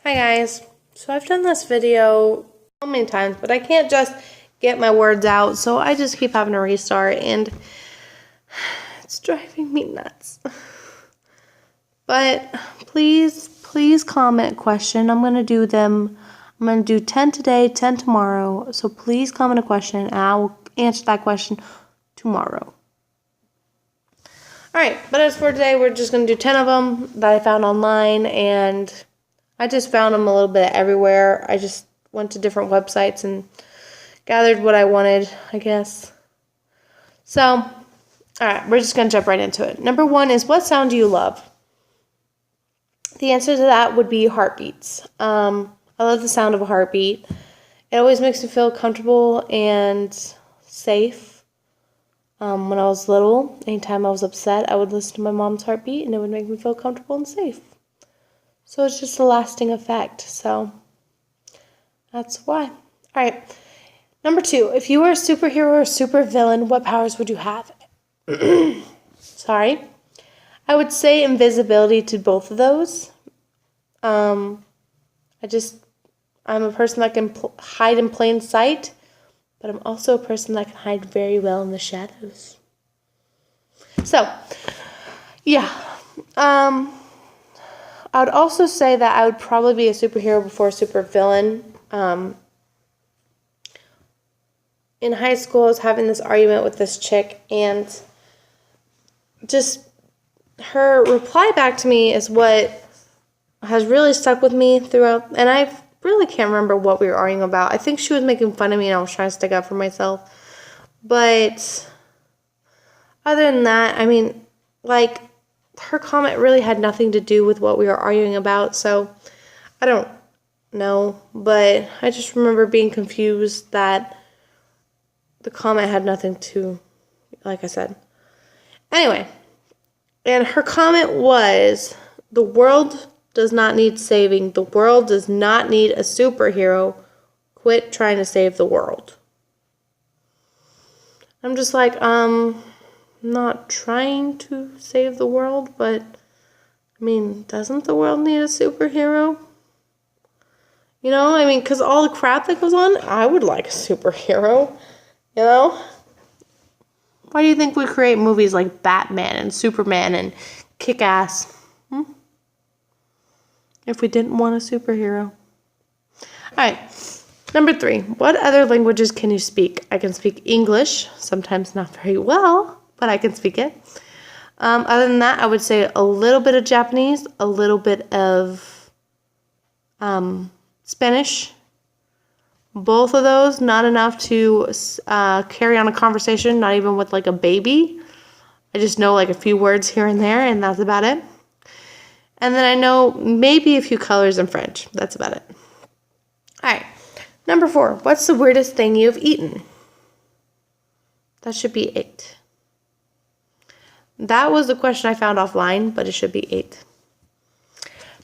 Hi guys, so I've done this video so many times, but I can't just get my words out, so I just keep having to restart, and it's driving me nuts. But please comment question. I'm going to do 10 today, 10 tomorrow, so please comment a question, and I will answer that question tomorrow. Alright, but as for today, we're just going to do 10 of them that I found online, and I just found them a little bit everywhere. I just went to different websites and gathered what I wanted, I guess. So, alright, we're just going to jump right into it. Number 1 is, what sound do you love? The answer to that would be heartbeats. I love the sound of a heartbeat. It always makes me feel comfortable and safe. When I was little, anytime I was upset, I would listen to my mom's heartbeat, and it would make me feel comfortable and safe. So it's just a lasting effect. So that's why. All right. Number 2, if you were a superhero or a supervillain, what powers would you have? Sorry. I would say invisibility to both of those. I'm a person that can hide in plain sight, but I'm also a person that can hide very well in the shadows. So, yeah. I would also say that I would probably be a superhero before a supervillain. In high school, I was having this argument with this chick, and just her reply back to me is what has really stuck with me throughout, and I really can't remember what we were arguing about. I think she was making fun of me, and I was trying to stick up for myself. But other than that, I mean, like, her comment really had nothing to do with what we were arguing about, so I don't know. But I just remember being confused that the comment had nothing to, like I said. Anyway, and her comment was, the world does not need saving. The world does not need a superhero. Quit trying to save the world. I'm just like, not trying to save the world, but, I mean, doesn't the world need a superhero? You know, I mean, because all the crap that goes on, I would like a superhero, you know? Why do you think we create movies like Batman and Superman and Kick-Ass? If we didn't want a superhero. Alright, number 3. What other languages can you speak? I can speak English, sometimes not very well, but I can speak it. Other than that, I would say a little bit of Japanese, a little bit of Spanish. Both of those, not enough to carry on a conversation, not even with like a baby. I just know like a few words here and there, and that's about it. And then I know maybe a few colors in French. That's about it. All right. Number 4. What's the weirdest thing you've eaten? That should be 8. That was the question I found offline, but it should be 8.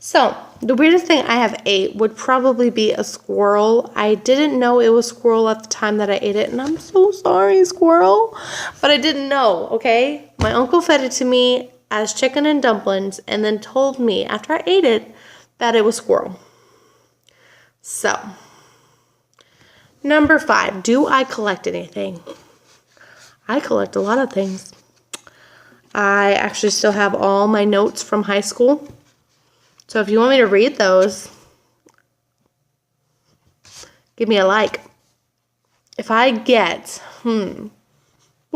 So, the weirdest thing I have ate would probably be a squirrel. I didn't know it was squirrel at the time that I ate it, and I'm so sorry, squirrel. But I didn't know, okay? My uncle fed it to me as chicken and dumplings, and then told me after I ate it that it was squirrel. So, number 5, do I collect anything? I collect a lot of things. I actually still have all my notes from high school. So if you want me to read those, give me a like. If I get, we'll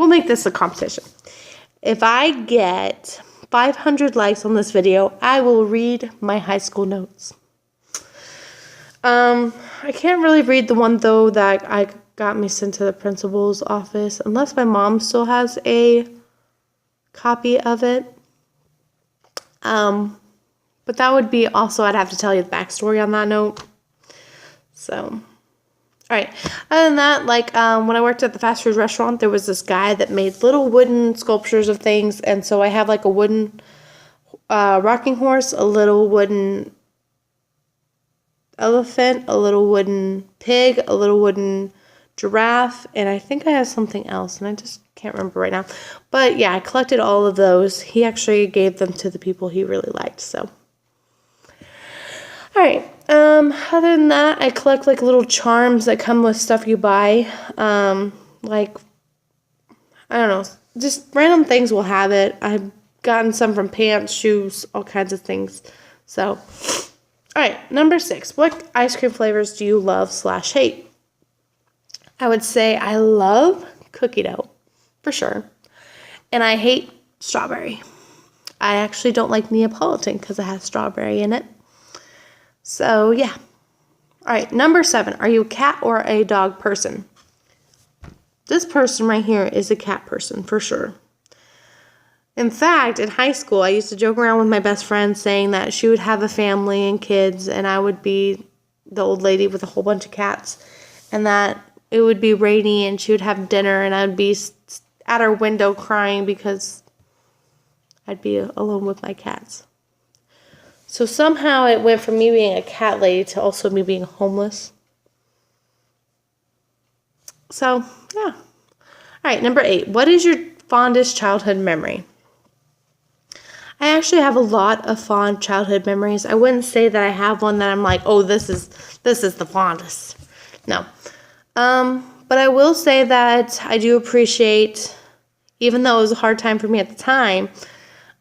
make this a competition. If I get 500 likes on this video, I will read my high school notes. I can't really read the one, though, that I got me sent to the principal's office, unless my mom still has a copy of it. But that would be also, I'd have to tell you the backstory on that note. So, alright. Other than that, like, when I worked at the fast food restaurant, there was this guy that made little wooden sculptures of things, and so I have, like, a wooden rocking horse, a little wooden elephant, a little wooden pig, a little wooden giraffe, and I think I have something else, and I just can't remember right now. But, yeah, I collected all of those. He actually gave them to the people he really liked, so. Alright, Other than that, I collect like little charms that come with stuff you buy. Like, I don't know, just random things will have it. I've gotten some from pants, shoes, all kinds of things. So, all right, number 6. What ice cream flavors do you love/hate? I would say I love cookie dough, for sure. And I hate strawberry. I actually don't like Neapolitan because it has strawberry in it. So, yeah. All right, number 7. Are you a cat or a dog person? This person right here is a cat person, for sure. In fact, in high school, I used to joke around with my best friend saying that she would have a family and kids, and I would be the old lady with a whole bunch of cats, and that it would be rainy, and she would have dinner, and I'd be at her window crying because I'd be alone with my cats. So somehow it went from me being a cat lady to also me being homeless. So, yeah. All right, number 8. What is your fondest childhood memory? I actually have a lot of fond childhood memories. I wouldn't say that I have one that I'm like, oh, this is the fondest. No. But I will say that I do appreciate, even though it was a hard time for me at the time,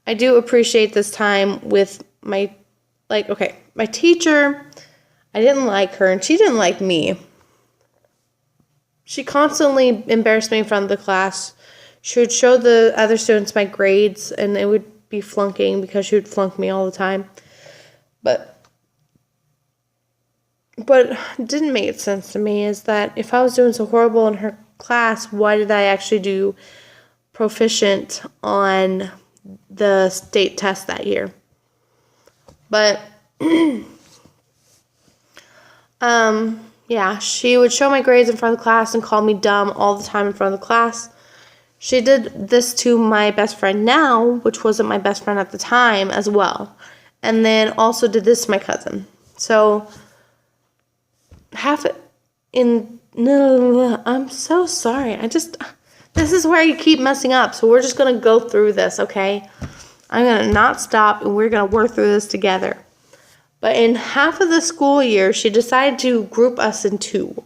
I do appreciate this time with my teacher. I didn't like her, and she didn't like me. She constantly embarrassed me in front of the class. She would show the other students my grades, and it would be flunking because she would flunk me all the time. But what didn't make sense to me is that if I was doing so horrible in her class, why did I actually do proficient on the state test that year? But yeah, she would show my grades in front of the class and call me dumb all the time in front of the class. She did this to my best friend now, which wasn't my best friend at the time, as well. And then also did this to my cousin. So, I'm so sorry. This is where you keep messing up. So we're just going to go through this, okay? I'm going to not stop, and we're going to work through this together. But in half of the school year, she decided to group us in 2.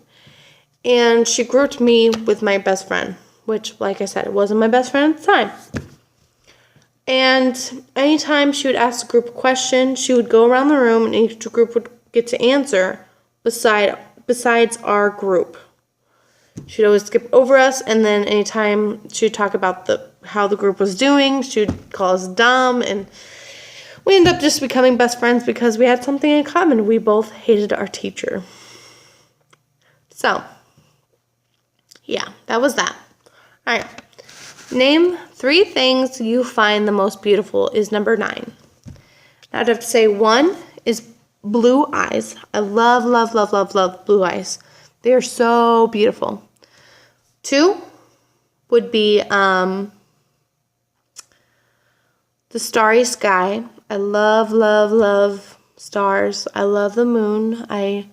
And she grouped me with my best friend, which, like I said, it wasn't my best friend at the time. And anytime she would ask the group a question, she would go around the room, and each group would get to answer besides our group. She'd always skip over us, and then anytime she'd talk about how the group was doing, she'd call us dumb, and we ended up just becoming best friends because we had something in common. We both hated our teacher. So, yeah, that was that. All right. Name 3 things you find the most beautiful is number 9. Now I'd have to say 1 is blue eyes. I love, love, love, love, love blue eyes. They are so beautiful. 2 would be the starry sky. I love, love, love stars. I love the moon. I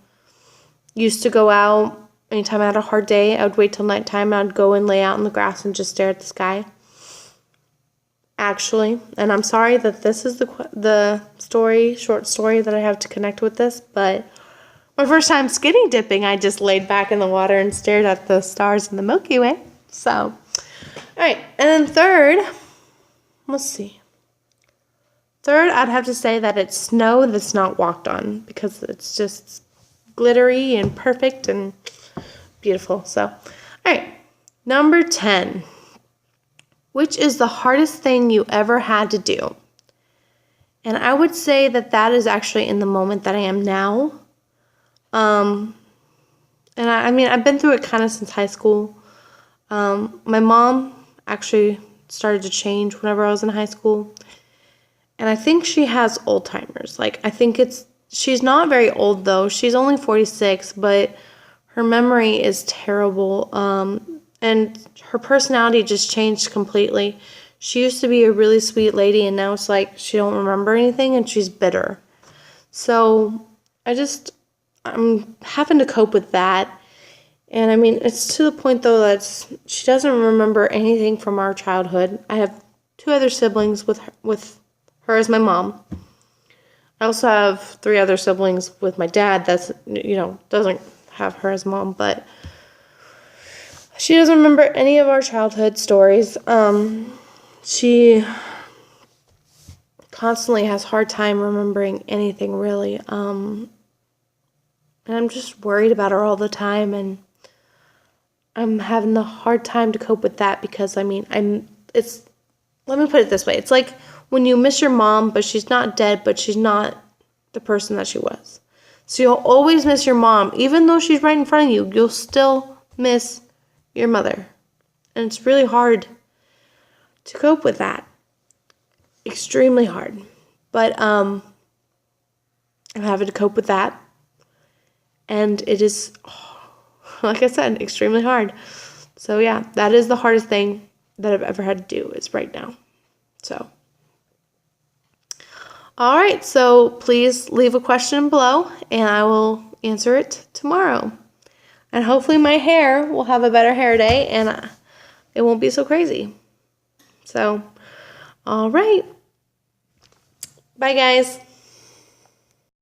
used to go out anytime I had a hard day. I would wait till nighttime and I'd go and lay out in the grass and just stare at the sky. Actually, and I'm sorry that this is the short story that I have to connect with this, but my first time skinny dipping, I just laid back in the water and stared at the stars in the Milky Way. So, all right. And then third, let's see. Third, I'd have to say that it's snow that's not walked on because it's just glittery and perfect and beautiful. So, all right. Number 10. Which is the hardest thing you ever had to do? And I would say that is actually in the moment that I am now. And I mean, I've been through it kind of since high school. My mom actually started to change whenever I was in high school. And I think she has Alzheimer's. She's not very old though. She's only 46, but her memory is terrible. And her personality just changed completely. She used to be a really sweet lady, and now it's like she don't remember anything, and she's bitter. So I'm having to cope with that. And I mean, it's to the point though that she doesn't remember anything from our childhood. I have 2 other siblings with her as my mom. I also have 3 other siblings with my dad that's, doesn't have her as mom, but she doesn't remember any of our childhood stories. She constantly has hard time remembering anything really. And I'm just worried about her all the time, and I'm having a hard time to cope with that because let me put it this way. It's like when you miss your mom, but she's not dead, but she's not the person that she was. So you'll always miss your mom. Even though she's right in front of you, you'll still miss your mother. And it's really hard to cope with that. Extremely hard. But I'm having to cope with that. And it is, like I said, extremely hard. So yeah, that is the hardest thing that I've ever had to do is right now. So, all right, so please leave a question below and I will answer it tomorrow. And hopefully my hair will have a better hair day and it won't be so crazy. So, all right. Bye, guys.